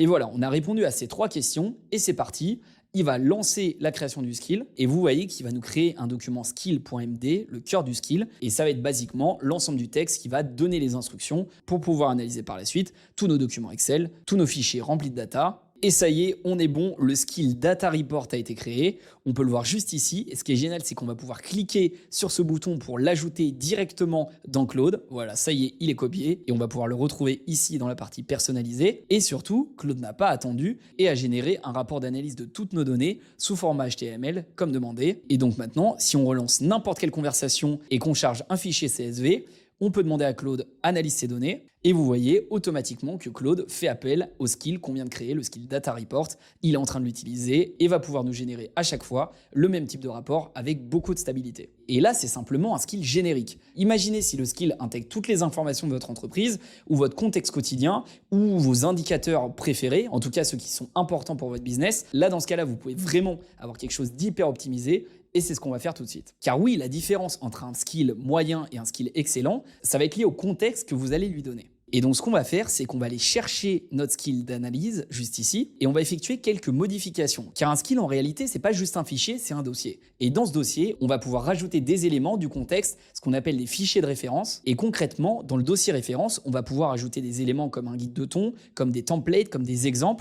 Et voilà, on a répondu à ces 3 questions et c'est parti. Il va lancer la création du skill et vous voyez qu'il va nous créer un document skill.md, le cœur du skill, et ça va être basiquement l'ensemble du texte qui va donner les instructions pour pouvoir analyser par la suite tous nos documents Excel, tous nos fichiers remplis de data. Et ça y est, on est bon, le skill Data Report a été créé. On peut le voir juste ici. Et ce qui est génial, c'est qu'on va pouvoir cliquer sur ce bouton pour l'ajouter directement dans Claude. Voilà, ça y est, il est copié. Et on va pouvoir le retrouver ici dans la partie personnalisée. Et surtout, Claude n'a pas attendu et a généré un rapport d'analyse de toutes nos données sous format HTML comme demandé. Et donc maintenant, si on relance n'importe quelle conversation et qu'on charge un fichier CSV, on peut demander à Claude analyse ces données et vous voyez automatiquement que Claude fait appel au skill qu'on vient de créer, le skill Data Report. Il est en train de l'utiliser et va pouvoir nous générer à chaque fois le même type de rapport avec beaucoup de stabilité. Et là, c'est simplement un skill générique. Imaginez si le skill intègre toutes les informations de votre entreprise ou votre contexte quotidien ou vos indicateurs préférés, en tout cas ceux qui sont importants pour votre business. Là, dans ce cas-là, vous pouvez vraiment avoir quelque chose d'hyper optimisé. Et c'est ce qu'on va faire tout de suite. Car oui, la différence entre un skill moyen et un skill excellent, ça va être lié au contexte que vous allez lui donner. Et donc ce qu'on va faire, c'est qu'on va aller chercher notre skill d'analyse juste ici et on va effectuer quelques modifications. Car un skill en réalité, c'est pas juste un fichier, c'est un dossier. Et dans ce dossier, on va pouvoir rajouter des éléments du contexte, ce qu'on appelle les fichiers de référence. Et concrètement, dans le dossier référence, on va pouvoir ajouter des éléments comme un guide de ton, comme des templates, comme des exemples.